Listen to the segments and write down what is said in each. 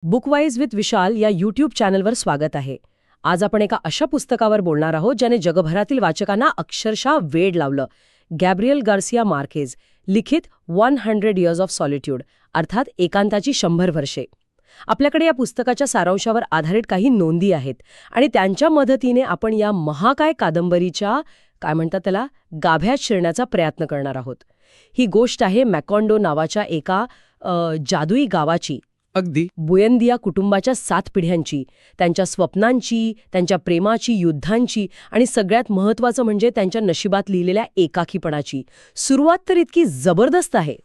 बुकवाईज with विशाल या YouTube चॅनलवर स्वागत आहे. आज आपण एका अशा पुस्तकावर बोलणार आहोत ज्याने जगभरातील वाचकांना अक्षरशः वेड लावलं. गॅब्रियल गार्सिया मार्केज लिखित 100 Years ऑफ सॉलिट्यूड, अर्थात एकांताची 100 वर्षे. आपल्याकडे या पुस्तकाच्या सारांशावर आधारित काही नोंदी आहेत आणि त्यांच्या मदतीने आपण या महाकाय कादंबरीच्या काय म्हणतात त्याला गाभ्यात शिरण्याचा प्रयत्न करणार आहोत. ही गोष्ट आहे मॅकॉन्डो नावाच्या एका जादुई गावाची. अगदी बुएंदिया कुटुंबाच्या 7 पिढ्यांची, त्यांच्या स्वप्नांची, त्यांच्या प्रेमाची, युद्धांची आणि सगळ्यात महत्त्वाचं म्हणजे त्यांच्या नशिबात लिहिलेल्या एकाकीपणाची. सुरुवात तर इतकी जबरदस्त आहे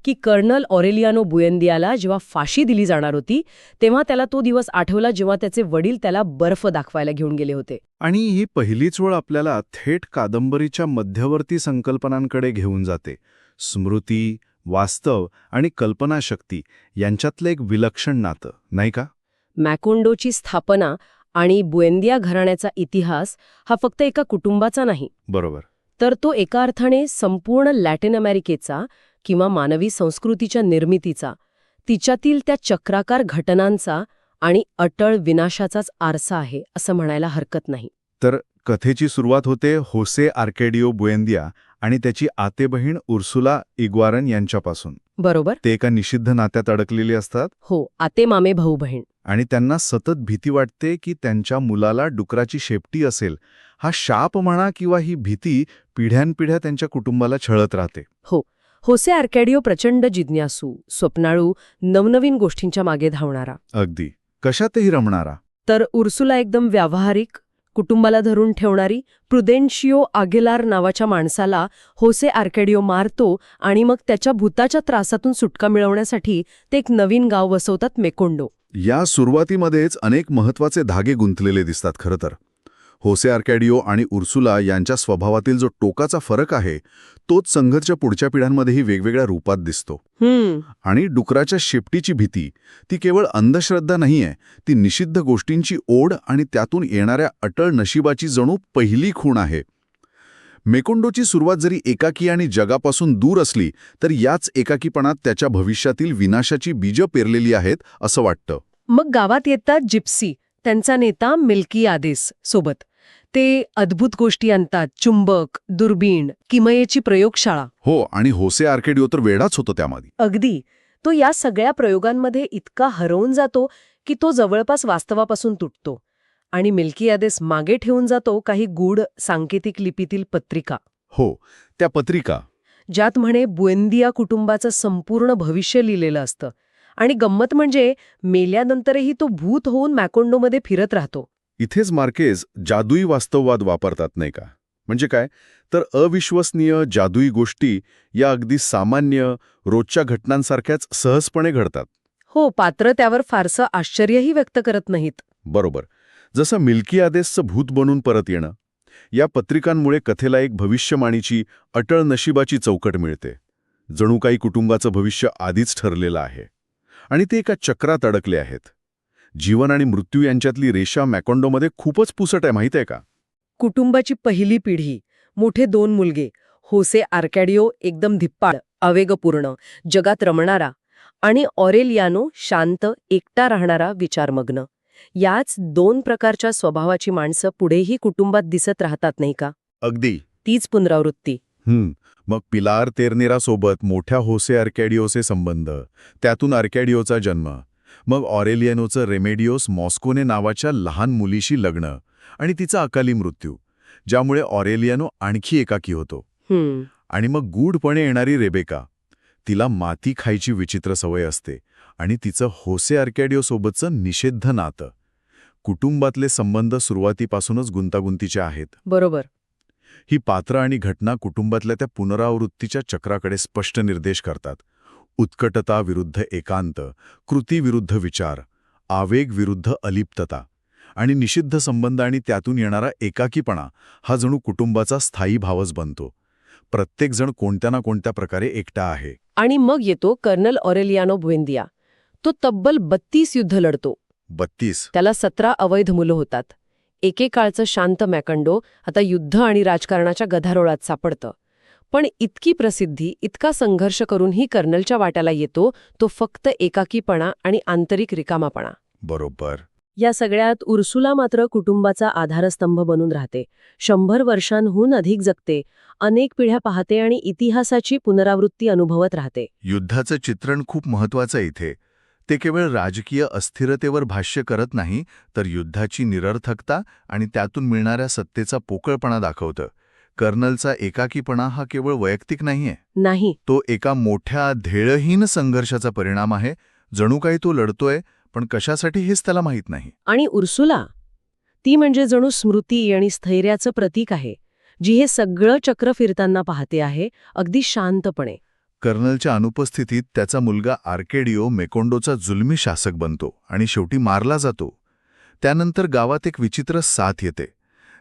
की कर्नल ऑरेलियानो बुएंदियाला जेव्हा फाशी दिली जाणार होती तेव्हा त्याला तो दिवस आठवला जेव्हा त्याचे वडील त्याला बर्फ दाखवायला घेऊन गेले होते. आणि ही पहिलीच वेळ आपल्याला थेट कादंबरीच्या मध्यवर्ती संकल्पनांकडे घेऊन जाते. स्मृती, वास्तव आणि कल्पनाशक्ती यांच्यातलं एक विलक्षण नातं, नाही का? मॅकोंडोची स्थापना आणि बुएंदिया घराण्याचा इतिहास हा फक्त एका कुटुंबाचा नाही, बरोबर, तर तो एका अर्थाने संपूर्ण लॅटिन अमेरिकेचा किंवा मानवी संस्कृतीच्या निर्मितीचा, तिच्यातील त्या चक्राकार घटनांचा आणि अटळ विनाशाचाच आरसा आहे असं म्हणायला हरकत नाही. तर कथेची सुरुवात होते होसे आर्केडिओ बुएंदिया आणि त्याची आते बहीण उर्सुला इग्वारन यांच्यापासून. बरोबर. ते एका निषिद्ध नात्यात अडकलेली असतात. हो, आते मामे भाऊ बहीण. आणि त्यांना सतत भीती वाटते की त्यांच्या मुलाला डुकराची शेपटी असेल. हा शाप म्हणा किंवा ही भीती पिढ्यानपिढ्या त्यांच्या कुटुंबाला छळत राहते. हो, होसे आर्कॅडिओ प्रचंड जिज्ञासू, स्वप्नाळू, नवनवीन गोष्टींच्या मागे धावणारा. अगदी कशातही रमणारा. तर उर्सुला एकदम व्यावहारिक, कुटुंबाला धरून ठेवणारी. प्रुदेन्शियो आगेलार नावाच्या माणसाला होसे आर्कॅडिओ मारतो आणि मग त्याच्या भूताच्या त्रासातून सुटका मिळवण्यासाठी ते एक नवीन गाव वसवतात, मेकोंडो. या सुरुवातीमध्येच अनेक महत्त्वाचे धागे गुंतलेले दिसतात. खरं तर होसे आर्कॅडिओ आणि उर्सुला यांच्या स्वभावातील जो टोकाचा फरक आहे तोच संघर्ष पुढच्या पिढ्यांमध्येही वेगवेगळ्या रूपात दिसतो. आणि डुकराच्या शेपटीची भीती ती केवळ अंधश्रद्धा नाहीये, ती निषिद्ध गोष्टींची ओढ आणि त्यातून येणाऱ्या अटळ नशिबाची जणू पहिली खूण आहे. मेकोंडोची सुरुवात जरी एकाकी आणि जगापासून दूर असली तर याच एकाकीपणात त्याच्या भविष्यातील विनाशाची बीजं पेरलेली आहेत असं वाटतं. मग गावात येतात जिप्सी, त्यांचा नेता मेल्कियादेस सोबत. ते अद्भुत गोष्टी आणतात, चुंबक, दुर्बीण, किमयेची प्रयोगशाळा. हो, आणि होसे आर्कॅडिओ तर वेडाच होतो त्यामध्ये. अगदी. तो या सगळ्या प्रयोगांमध्ये इतका हरवून जातो की तो जवळपास वास्तवापासून तुटतो. आणि मेल्कियादेस मागे ठेवून जातो काही गूढ सांकेतिक लिपीतील पत्रिका. हो, त्या पत्रिका ज्यात म्हणे बुएंदिया कुटुंबाचं संपूर्ण भविष्य लिहिलेलं असतं. आणि गंमत म्हणजे मेल्यानंतरही तो भूत होऊन मॅकोंडोमध्ये फिरत राहतो. इथेच मार्केज जादुई वास्तववाद वापरतात, नाही का? म्हणजे काय तर अविश्वसनीय जादुई गोष्टी या अगदी सामान्य रोजच्या घटनांसारख्याच सहजपणे घडतात. हो, पात्र त्यावर फारसं आश्चर्यही व्यक्त करत नाहीत. बरोबर. जसं मिल्कियादेसचं भूत बनून परत येणं. या पत्रिकांमुळे कथेला एक भविष्यवाणीची, अटळ नशिबाची चौकट मिळते. जणू काही कुटुंबाचं भविष्य आधीच ठरलेलं आहे आणि ते एका चक्रात अडकले आहेत. जीवन आणि मृत्यू यांच्यातली रेषा मॅकोंडोमध्ये खूपच पुसट आहे, माहीत आहे का? कुटुंबाची पहिली पिढी, मोठे 2 मुलगे. होसे आर्कॅडिओ एकदम धिप्पाड, आवेगपूर्ण, जगात रमणारा. आणि ऑरेलियानो शांत, एकटा राहणारा, विचारमग्न. याच 2 प्रकारच्या स्वभावाची माणसं पुढेही कुटुंबात दिसत राहतात, नाही का? अगदी. तीच पुनरावृत्ती. मग पिलार तेर्नेरासोबत मोठ्या होसे आर्कॅडिओचे संबंध, त्यातून आर्कॅडिओचा जन्म, मग ऑरेलियानोचं रेमेडिओस मॉस्कोने नावाच्या लहान मुलीशी लग्न आणि तिचा अकाली मृत्यू, ज्यामुळे ऑरेलियानो आणखी एकाकी होतो. आणि मग गूढपणे येणारी रेबेका. तिला माती खायची विचित्र सवय असते आणि तिचं होसे आर्कॅडिओसोबतचं निषिद्ध नातं. कुटुंबातले संबंध सुरुवातीपासूनच गुंतागुंतीचे आहेत. बरोबर. ही पात्र आणि घटना कुटुंबातल्या त्या पुनरावृत्तीच्या चक्राकडे स्पष्ट निर्देश करतात. उत्कटता विरुद्ध एकांत, कृती विरुद्ध विचार, आवेग विरुद्ध अलिप्तता आणि निषिद्ध संबंध आणि त्यातून येणारा एकाकीपणा हा जणू कुटुंबाचा स्थायी भावच बनतो. प्रत्येकजण कोणत्या ना कोणत्या प्रकारे एकटा आहे. आणि मग येतो कर्नल ऑरेलियानो बुएंदिया. तो तब्बल 32 युद्ध लढतो. 32. त्याला 17 अवैध मुलं होतात. एकेकाळचं शांत मॅकंडो आता युद्ध आणि राजकारणाच्या गदारोळात सापडतं. पण इतकी प्रसिद्धी, इतका संघर्ष करूनही कर्नलच्या वाट्याला येतो तो फक्त एकाकीपणा आणि आंतरिक रिकामापणा. बरोबर. या सगळ्यात उर्सुला मात्र कुटुंबाचा आधारस्तंभ बनून राहते. 100 वर्षांहून अधिक जगते, अनेक पिढ्या पाहते आणि इतिहासाची पुनरावृत्ती अनुभवत राहते. युद्धाचं चित्रण खूप महत्वाचं आहे इथे. ते केवळ राजकीय अस्थिरतेवर भाष्य करत नाही, तर युद्धाची निरर्थकता आणि त्यातून मिळणाऱ्या सत्तेचा पोकळपणा दाखवतं. कर्नलचा एकाकीपणा हा केवळ वैयक्तिक नाहीये, नाही, तो एका मोठ्या ध्येयहीन संघर्षाचा परिणाम आहे. जणू काही तो लढतोय, पण कशासाठी हेच त्याला माहीत नाही. आणि उर्सुला, ती म्हणजे जणू स्मृती आणि स्थैर्याचं प्रतीक आहे, जी हे सगळं चक्र फिरताना पाहते आहे, अगदी शांतपणे. कर्नलच्या अनुपस्थितीत त्याचा मुलगा आर्केडिओ मेकोंडोचा जुलमी शासक बनतो आणि शेवटी मारला जातो. त्यानंतर गावात एक विचित्र साथ येते,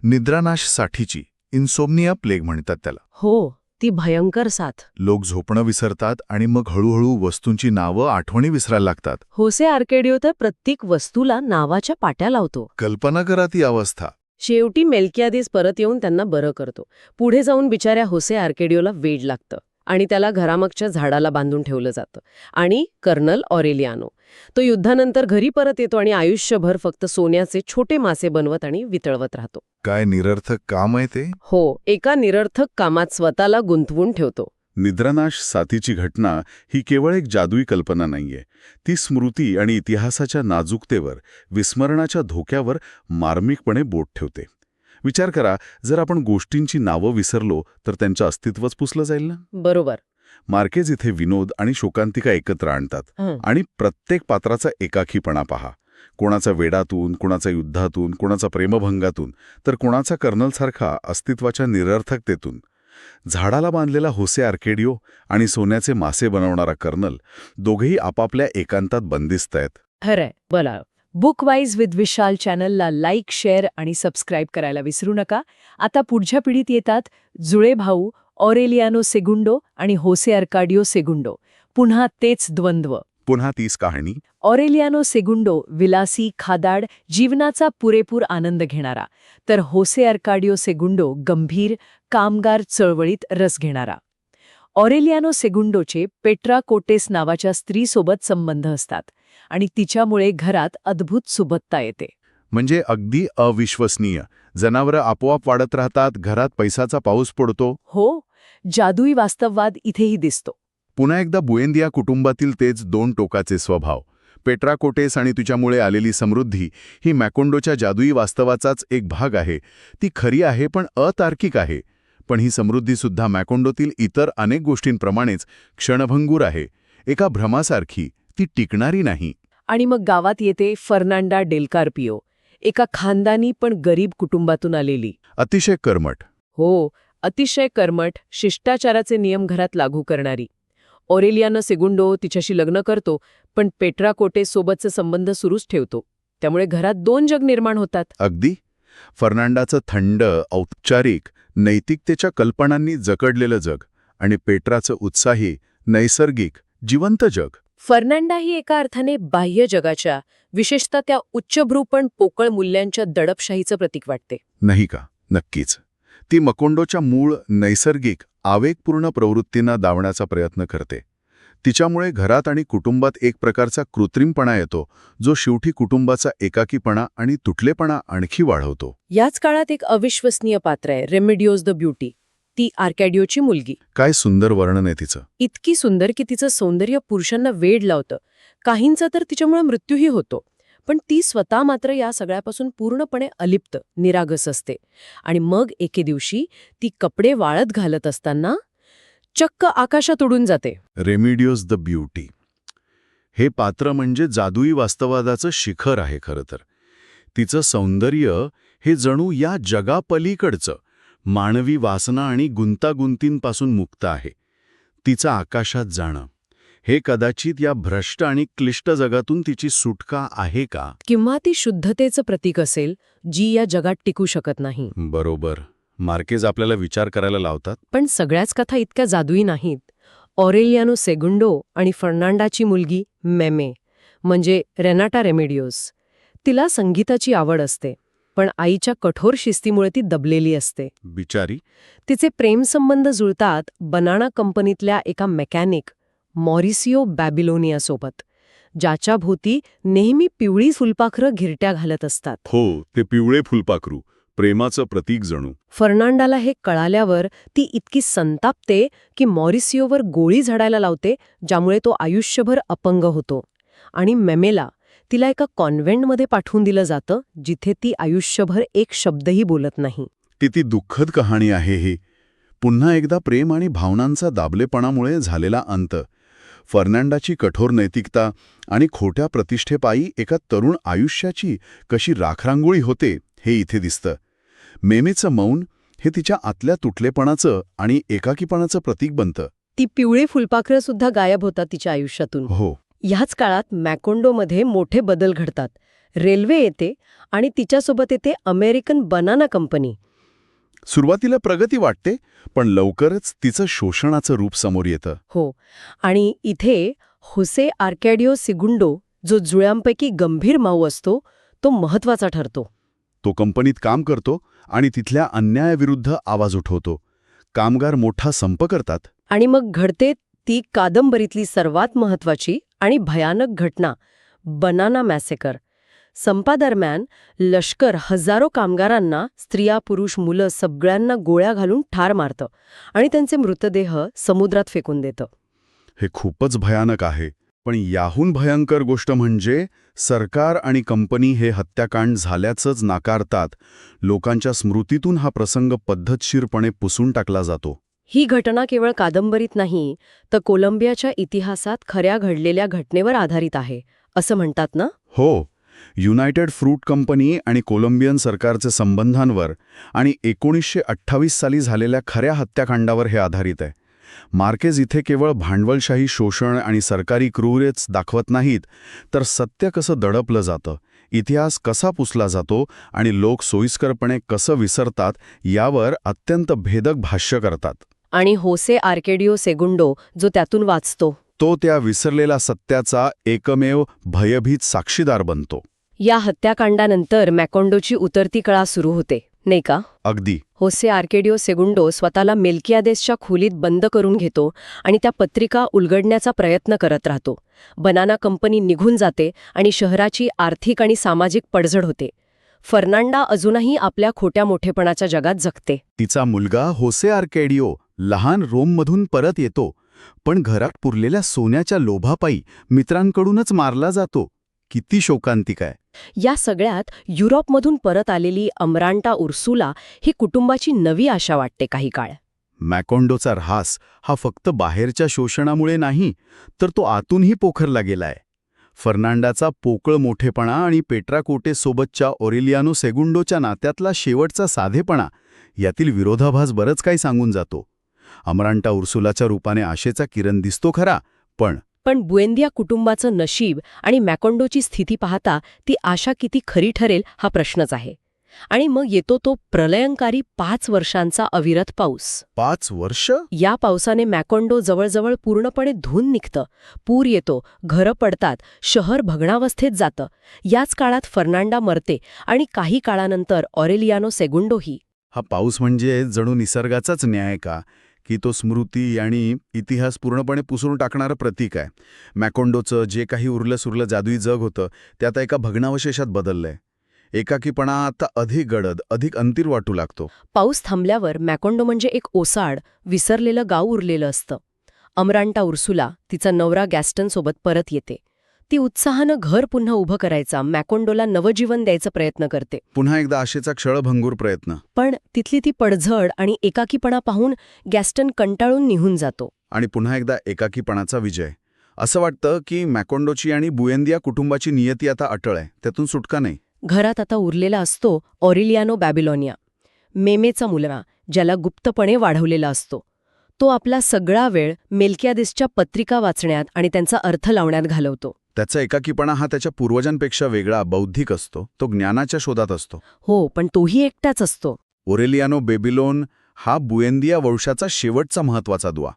निद्रानाशसाठीची. इन्सोम्निया प्लेग म्हणतात त्याला. हो, ती भयंकर साथ. लोक झोपणं विसरतात आणि मग हळूहळू वस्तूंची नावं, आठवणी विसरायला लागतात. होसे आर्केडिओ तर प्रत्येक वस्तूला नावाच्या पाट्या लावतो. कल्पना करा ती अवस्था. शेवटी मेल्कियादीस परत येऊन त्यांना बरं करतो. पुढे जाऊन बिचाऱ्या होसे आर्केडिओला वेड लागतं आणि त्याला घरामागच्या झाडाला बांधून ठेवलं जातं. आणि कर्नल ऑरेलियानो, तो युद्धानंतर घरी परत येतो आणि आयुष्यभर फक्त सोन्याचे छोटे मासे बनवत आणि वितळवत राहतो. काय निरर्थक काम आहे ते. हो, एका निरर्थक कामात स्वतःला गुंतवून ठेवतो. निद्रानाश साथीची घटना ही केवळ एक जादुई कल्पना नाहीये. ती स्मृती आणि इतिहासाच्या नाजूकतेवर, विस्मरणाच्या धोक्यावर मार्मिकपणे बोट ठेवते. विचार करा, जर आपण गोष्टींची नावं विसरलो तर त्यांचं अस्तित्वच पुसलं जाईल ना. बरोबर. मार्केज इथे विनोद आणि शोकांतिका एकत्र आणतात आणि प्रत्येक पात्राचा एकाकीपणा पहा. कोणाचा वेडातून, कोणाचा युद्धातून, कोणाचा प्रेमभंगातून, तर कोणाचा कर्नलसारखा अस्तित्वाच्या निरर्थकतेतून. झाडाला बांधलेला होसे आर्केडिओ आणि सोन्याचे मासे बनवणारा कर्नल, दोघेही आपापल्या एकांतात बंदिस्त आहेत. खरंय. बोला. बुकवाईज विथ विशाल चॅनलला लाईक, शेअर आणि सबस्क्राईब करायला विसरू नका. आता पुढच्या पिढीत येतात जुळे भाऊ ऑरेलियानो सेगुंडो आणि होसे आर्काडिओ सेगुंडो. पुन्हा तेच द्वंद्व. पुन्हा तीच कहाणी. ऑरेलियानो सेगुंडो विलासी, खादाड, जीवनाचा पुरेपूर आनंद घेणारा, तर होसे आर्काडिओ सेगुंडो गंभीर, कामगार चळवळीत रस घेणारा. ऑरेलियानो सेगुंडोचे पेट्रा कोटेस नावाच्या स्त्रीसोबत संबंध असतात आणि तिच्यामुळे घरात अद्भुत सुबत्ता येते. म्हणजे अगदी अविश्वसनीय. जनावरं आपोआप वाढत राहतात, घरात पैसाचा पाऊस पडतो. हो, जादुई वास्तववाद इथेही दिसतो. पुन्हा एकदा बुएंदिया कुटुंबातील तेच दोन टोकाचे स्वभाव. पेट्रा कोटेस आणि तिच्यामुळे आलेली समृद्धी ही मॅकोंडोच्या जादुई वास्तवाचाच एक भाग आहे. ती खरी आहे पण अतार्किक आहे. पण ही समृद्धीसुद्धा मॅकोंडोतील इतर अनेक गोष्टींप्रमाणेच क्षणभंगूर आहे, एका भ्रमासारखी. ती टिकणारी नाही. आणि मग गावात येते फर्नांडा डेल कार्पिओ, एका खानदानी पण गरीब कुटुंबातून आलेली. अतिशय कर्मठ. हो, अतिशय कर्मठ, शिष्टाचाराचे नियम घरात लागू करणारी. ऑरेलियानो सेगुंडो तिच्याशी लग्न करतो, पण पेट्रा कोटेस सोबतचे संबंध सुरूच ठेवतो. त्यामुळे घरात दोन जग निर्माण होतात. अगदी. फर्नांडाचं थंड, औपचारिक, नैतिकतेच्या कल्पनांनी जकडलेलं जग आणि पेट्राचं उत्साही, नैसर्गिक, जिवंत जग. फर्नांडा ही एका अर्थाने बाह्य जगाच्या, विशेषतः त्या उच्चभ्रू पण पोकळ मूल्यांच्या दडपशाहीचं प्रतीक वाटते. नाही का? नक्कीच. ती मकोंडोच्या मूळ, नैसर्गिक, आवेगपूर्ण प्रवृत्तींना दावण्याचा प्रयत्न करते. तिच्यामुळे घरात आणि कुटुंबात एक प्रकारचा कृत्रिमपणा येतो, जो शेवटी कुटुंबाचा एकाकीपणा आणि तुटलेपणा आणखी वाढवतो. याच काळात एक अविश्वसनीय पात्र आहे, रेमेडिओस द ब्युटी. ती आर्कॅडिओची मुलगी. काय सुंदर वर्णन आहे तिचं. इतकी सुंदर की तिचं सौंदर्य पुरुषांना वेड लावतं. काहींचा तर तिच्यामुळे मृत्यूही होतो. पण ती स्वतः मात्र या सगळ्यापासून पूर्णपणे अलिप्त, निरागस असते. आणि मग एके दिवशी ती कपडे वाळत घालत असताना चक्क आकाशात उडून जाते. रेमेडिओस द ब्युटी हे पात्र म्हणजे जादुई वास्तववादाचं शिखर आहे खरं तर. तिचं सौंदर्य हे जणू या जगापलीकडचं, मानवी वासना आणि गुंतागुंतींपासून मुक्त आहे. तिचं आकाशात जाणं हे कदाचित या भ्रष्ट आणि क्लिष्ट जगातून तिची सुटका आहे का? किंवा ती शुद्धतेचं प्रतीक असेल, जी या जगात टिकू शकत नाही. बरोबर. मार्केज आपल्याला विचार करायला लावतात. पण सगळ्याच कथा इतक्या जादुई नाहीत. ऑरेलियानो सेगुंडो आणि फर्नांडाची मुलगी मेमे, म्हणजे रेनाटा रेमेडिओस, तिला संगीताची आवड असते. पण आईच्या कठोर शिस्तीमुळे ती दबलेली असते. बिचारी. तिचे प्रेमसंबंध जुळतात बनाना कंपनीतल्या एका मेकॅनिक मॉरिसिओ बॅबिलोनियासोबत, ज्याच्या भोवती नेहमी पिवळी फुलपाखरं घिरट्या घालत असतात. हो, ते पिवळे फुलपाखरू, प्रेमाचं प्रतीक जणू. फर्नांडाला हे कळाल्यावर ती इतकी संतापते की मॉरिसिओवर गोळी झाडायला लावते, ज्यामुळे तो आयुष्यभर अपंग होतो. आणि मेमेला, तिला एका कॉन्व्हेंटमध्ये पाठवून दिलं जातं, जिथे ती आयुष्यभर एक शब्दही बोलत नाही. ती दुःखद कहाणी आहे ही. पुन्हा एकदा प्रेम आणि भावनांचा दाबलेपणामुळे झालेला अंत. फर्नांडाची कठोर नैतिकता आणि खोट्या प्रतिष्ठेपायी एका तरुण आयुष्याची कशी राखरांगोळी होते हे इथे दिसतं. मेमेचं मौन हे तिच्या आतल्या तुटलेपणाचं आणि एकाकीपणाचं प्रतीक बनतं. ती पिवळी फुलपाखरं सुद्धा गायब होतात तिच्या आयुष्यातून. हो. ह्याच काळात मॅकोंडोमध्ये मोठे बदल घडतात. रेल्वे येते आणि तिच्यासोबत येते अमेरिकन बनाना कंपनी. सुरुवातीला प्रगती वाटते, पण लवकरच तिचं शोषणाचं रूप समोर येतं. हो, आणि इथे होसे आर्कॅडिओ सिगुंडो, जो जुळ्यांपैकी गंभीर माऊ असतो, तो महत्वाचा ठरतो. तो कंपनीत काम करतो आणि तिथल्या अन्यायाविरुद्ध आवाज उठवतो. कामगार मोठा संप करतात. आणि मग घडते ती कादंबरीतली सर्वात महत्वाची आणि भयानक घटना, बनाना मॅसेकर. संपादरम्यान लष्कर हजारो कामगारांना, स्त्रिया, पुरुष, मुलं सगळ्यांना गोळ्या घालून ठार मारतं आणि त्यांचे मृतदेह समुद्रात फेकून देतं. हे खूपच भयानक आहे. पण याहून भयंकर गोष्ट म्हणजे सरकार आणि कंपनी हे हत्याकांड झाल्याचंच नाकारतात. लोकांच्या स्मृतीतून हा प्रसंग पद्धतशीरपणे पुसून टाकला जातो. ही घटना केवळ कादंबरीत नाही, तर कोलंबियाच्या इतिहासात खऱ्या घडलेल्या घटनेवर आधारित आहे, असं म्हणतात ना? हो. युनायटेड फ्रूट कंपनी आणि कोलंबियन सरकारचे संबंधांवर आणि 1928 साली झालेल्या खऱ्या हत्याकांडावर हे आधारित आहे. मार्केज इथे केवळ भांडवलशाही शोषण आणि सरकारी क्रूरच दाखवत नाहीत, तर सत्य कसं दडपलं जातं, इतिहास कसा पुसला जातो आणि लोक सोयीस्करपणे कसं विसरतात यावर अत्यंत भेदक भाष्य करतात. आणि होसे आर्केडिओ सेगुंडो, जो त्यातून वाचतो, तो त्या विसरलेला सत्याचा एकमेव भयभीत साक्षीदार बनतो. या हत्याकांडानंतर मॅकोंडोची उतरती कळा सुरू होते, नाही का? अगदी. होसे आर्केडिओ सेगुंडो स्वतःला मेल्कियादेसच्या खोलीत बंद करून घेतो आणि त्या पत्रिका उलगडण्याचा प्रयत्न करत राहतो. बनाना कंपनी निघून जाते आणि शहराची आर्थिक आणि सामाजिक पडझड होते. फर्नांडा अजूनही आपल्या खोट्या मोठेपणाच्या जगात जगते. तिचा मुलगा होसे आर्केडिओ लहान रोममधून परत येतो, पण घरात पुरलेल्या सोन्याच्या लोभापायी मित्रांकडूनच मारला जातो. किती शोकांतिक आहे. या सगळ्यात युरोपमधून परत आलेली अमरांटा उर्सुला ही कुटुंबाची नवी आशा वाटते काही काळ. मॅकोंडोचा ऱ्हास हा फक्त बाहेरच्या शोषणामुळे नाही, तर तो आतूनही पोखरला गेलाय. फर्नांडाचा पोकळ मोठेपणा आणि पेट्राकोटेसोबतच्या ओरेलियानो सेगुंडोच्या नात्यातला शेवटचा साधेपणा यातील विरोधाभास बरंच काही सांगून जातो. अमरांटा उर्सुलाच्या रूपाने आशेचा किरण दिसतो खरा, पण बुएंदिया कुटुंबाचं नशीब आणि मॅकोंडोची स्थिती पाहता ती आशा किती खरी ठरेल हा प्रश्नच आहे. आणि मग येतो तो प्रलयंकारी 5 वर्षांचा अविरत पाऊस. 5 वर्ष? या पावसाने मॅकोंडो जवळजवळ पूर्णपणे धुऊन निघतं. पूर येतो, घरं पडतात, शहर भग्नावस्थेत जातं. याच काळात फर्नांडा मरते आणि काही काळानंतर ऑरेलियानो सेगुंडोही. हा पाऊस म्हणजे जणू निसर्गाचाच न्याय का, की तो स्मृती आणि इतिहास पूर्णपणे पुसून टाकणारं प्रतीक आहे? मॅकोंडोचं जे काही उरलं सुरलं जादुई जग होतं ते आता एका भग्नावशेषात बदललंय. एकाकीपणा आता अधिक गडद, अधिक अंतिर वाटू लागतो. पाऊस थांबल्यावर मॅकोंडो म्हणजे एक ओसाड, विसरलेलं गाव उरलेलं असतं. अमरांटा उर्सुला तिचा नवरा गॅस्टनसोबत परत येते. ती उत्साहानं घर पुन्हा उभं करायचा, मॅकोंडोला नवजीवन द्यायचा प्रयत्न करते. पुन्हा एकदा आशेचा क्षळभंगूर प्रयत्न. पण तिथली ती पडझड आणि एकाकीपणा पाहून गॅस्टन कंटाळून निघून जातो. आणि पुन्हा एकदा एकाकीपणाचा विजय. असं वाटतं की मॅकोंडोची आणि बुएंदिया कुटुंबाची नियती आता अटळ आहे, त्यातून सुटका नाही. घरात आता उरलेला असतो ऑरेलियानो बॅबिलोनिया, मेमेचा मुलगा, ज्याला गुप्तपणे वाढवलेला असतो. तो आपला सगळा वेळ मेल्कियादेसच्या पत्रिका वाचण्यात आणि त्यांचा अर्थ लावण्यात घालवतो. त्याचा एकाकीपणा हा त्याच्या पूर्वजांपेक्षा वेगळा, बौद्धिक असतो. तो ज्ञानाच्या शोधात असतो. हो, पण तोही एकटाच असतो. ओरेलियानो बेबिलोन हा बुएंदिया वंशाचा शेवटचा महत्वाचा दुवा.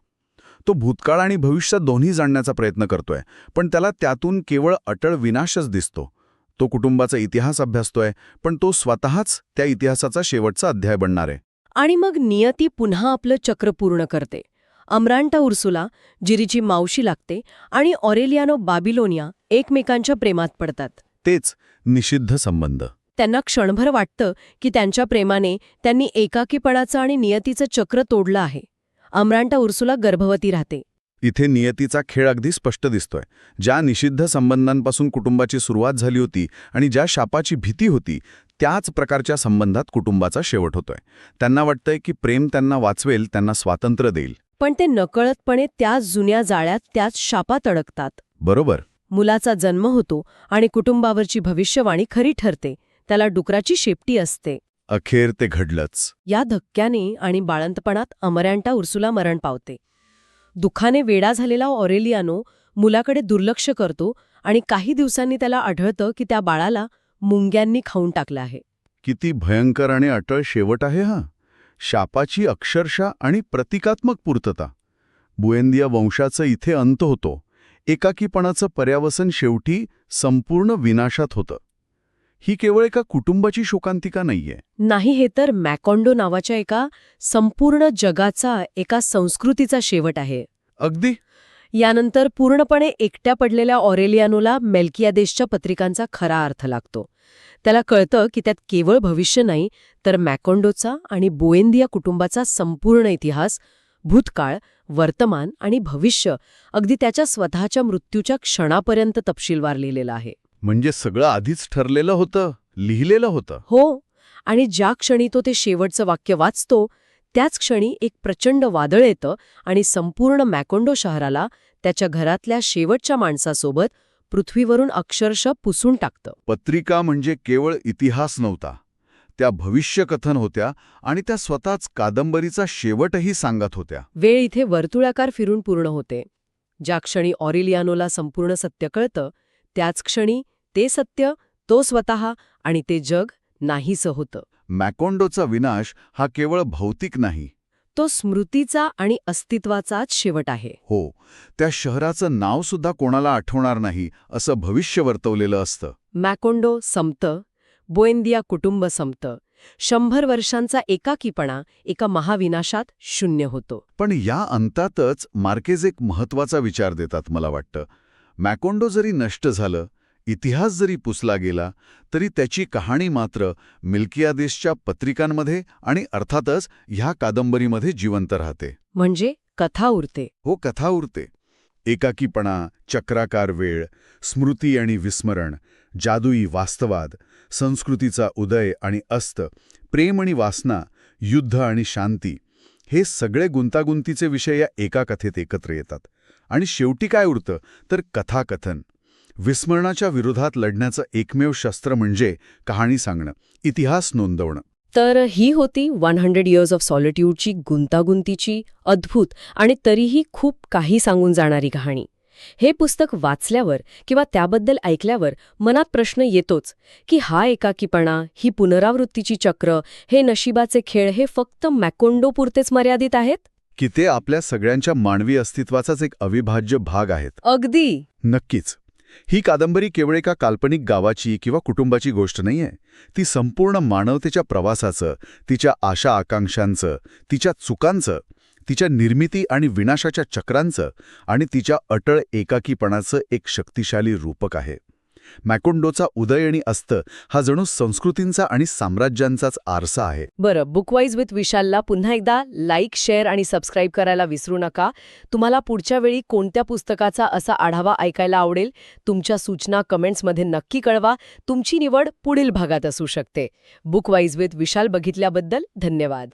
तो भूतकाळ आणि भविष्य दोन्ही जाणण्याचा प्रयत्न करतोय, पण त्याला त्यातून केवळ अटळ विनाशच दिसतो. तो कुटुंबाचा इतिहास अभ्यासतोय, पण तो स्वतःच त्या इतिहासाचा शेवटचा अध्याय बनणार आहे. आणि मग नियती पुन्हा आपलं चक्र पूर्ण करते. अमरांटा उर्सुला, जिरीची मावशी लागते, आणि ऑरेलियानो बाबिलोनिया एकमेकांच्या प्रेमात पडतात. तेच निषिद्ध संबंध. त्यांना क्षणभर वाटतं की त्यांच्या प्रेमाने त्यांनी एकाकीपणाचं आणि नियतीचं चक्र तोडलं आहे. अमरांटा उर्सुला गर्भवती राहते. इथे नियतीचा खेळ अगदी स्पष्ट दिसतोय. ज्या निषिद्ध संबंधांपासून कुटुंबाची सुरुवात झाली होती आणि ज्या शापाची भीती होती, त्याच प्रकारच्या संबंधात कुटुंबाचा शेवट होतोय. त्यांना वाटतंय की प्रेम त्यांना वाचवेल, त्यांना स्वातंत्र्य देईल. पण ते नकळतपणे त्याच जुन्या जाळ्यात, त्याच शापात अडकतात. बरोबर. मुलाचा जन्म होतो आणि कुटुंबावरची भविष्यवाणी खरी ठरते. त्याला डुकराची शेपटी असते. अखेर ते घडलंच. या धक्क्याने आणि बाळंतपणात अमरांटा उर्सुला मरण पावते. दुःखाने वेडा झालेला ऑरेलियानो मुलाकडे दुर्लक्ष करतो आणि काही दिवसांनी त्याला आढळतं की त्या बाळाला मुंग्यांनी खाऊन टाकलं आहे. किती भयंकर आणि अटळ शेवट आहे हा. शापाची अक्षरशः आणि प्रतिकात्मक पूर्तता. बुएंदिया वंशाचं इथे अंत होतो. एकाकीपणाचं पर्यावसन शेवटी संपूर्ण विनाशात होतं. ही केवळ एका कुटुंबाची शोकांतिका नाहीये. नाही, हे तर मॅकॉन्डो नावाच्या एका संपूर्ण जगाचा, एका संस्कृतीचा शेवट आहे. अगदी. यानंतर पूर्णपणे एकट्या पडलेल्या ऑरेलियानोला मेल्कियादेसच्या पत्रिकांचा खरा अर्थ लागतो. त्याला कळतं की त्यात केवळ भविष्य नाही, तर मॅकॉन्डोचा आणि बुएंदिया कुटुंबाचा संपूर्ण इतिहास, भूतकाळ, वर्तमान आणि भविष्य, अगदी त्याच्या स्वतःच्या मृत्यूच्या क्षणापर्यंत तपशीलवार लिहिलेलं आहे. म्हणजे सगळं आधीच ठरलेलं होतं, लिहिलेलं होतं. हो, आणि ज्या क्षणी तो ते शेवटचं वाक्य वाचतो, त्याच क्षणी एक प्रचंड वादळ येतं आणि संपूर्ण मॅकॉन्डो शहराला त्याच्या घरातल्या शेवटच्या माणसासोबत पृथ्वीवरून अक्षरशः पुसून टाकतं. पत्रिका म्हणजे केवळ इतिहास नव्हता. त्या भविष्यकथन होत्या आणि त्या स्वतःच कादंबरीचा शेवटही सांगत होत्या. वेळ इथे वर्तुळाकार फिरून पूर्ण होते. ज्या क्षणी ऑरेलियानोला संपूर्ण सत्य कळतं, त्याच क्षणी ते सत्य, तो स्वतः आणि ते जग नाहीसं होतं. मॅकॉन्डोचा विनाश हा केवळ भौतिक नाही. तो स्मृतीचा आणि अस्तित्वाचाच शेवट आहे. हो, त्या शहराचं नाव सुद्धा कोणाला आठवणार नाही असं भविष्य वर्तवलेलं असतं. मॅकॉन्डो संपतं, बुएंदिया कुटुंब संपतं. 100 वर्षांचा एकाकीपणा एका महाविनाशात शून्य होतो. पण या अंतातच मार्केज एक महत्वाचा विचार देतात मला वाटतं. मॅकॉन्डो जरी नष्ट झालं, इतिहास जरी पुसला गेला, तरी त्याची कहाणी मात्र मिल्कियादेसच्या पत्रिकांमध्ये आणि अर्थातच ह्या कादंबरीमध्ये जिवंत राहते. म्हणजे कथा उरते. हो, कथा उरते. एकाकीपणा, चक्राकार वेळ, स्मृती आणि विस्मरण, जादुई वास्तवाद, संस्कृतीचा उदय आणि अस्त, प्रेम आणि वासना, युद्ध आणि शांती, हे सगळे गुंतागुंतीचे विषय या एका कथेत एकत्र येतात. आणि शेवटी काय उरतं तर कथाकथन. विस्मरणाच्या विरोधात लढण्याचं एकमेव शस्त्र म्हणजे कहाणी सांगणं, इतिहास नोंदवणं. तर ही होती 100 Years of Solitudeची गुंतागुंतीची, अद्भुत आणि तरीही खूप काही सांगून जाणारी कहाणी. हे पुस्तक वाचल्यावर किंवा त्याबद्दल ऐकल्यावर मनात प्रश्न येतोच की हा एकाकीपणा, ही पुनरावृत्तीची चक्र, हे नशिबाचे खेळ, हे फक्त मॅकॉन्डोपुरतेच मर्यादित आहेत की ते आपल्या सगळ्यांच्या मानवी अस्तित्वाचाच एक अविभाज्य भाग आहेत? अगदी. नक्कीच. ही कादंबरी केवळ एका काल्पनिक गावाची किंवा कुटुंबाची गोष्ट नाहीये. ती संपूर्ण मानवतेच्या प्रवासाचं, तिच्या आशा आकांक्षांचं, तिच्या चुकांचं, तिच्या निर्मिती आणि विनाशाच्या चक्रांचं आणि तिच्या अटळ एकाकीपणाचं एक शक्तिशाली रूपक आहे. मॅकॉन्डोचा उदय आणि अस्त हा जणू संस्कृतींचा आणि साम्राज्यांचाच आरसा आहे. बरं, बुकवाईज विथ विशालला पुन्हा एकदा लाईक, शेअर आणि सबस्क्राईब करायला विसरू नका. तुम्हाला पुढच्या वेळी कोणत्या पुस्तकाचा असा आढावा ऐकायला आवडेल? तुमच्या सूचना कमेंट्समध्ये नक्की कळवा. तुमची निवड पुढील भागात असू शकते. बुकवाईज विथ विशाल बघितल्याबद्दल धन्यवाद.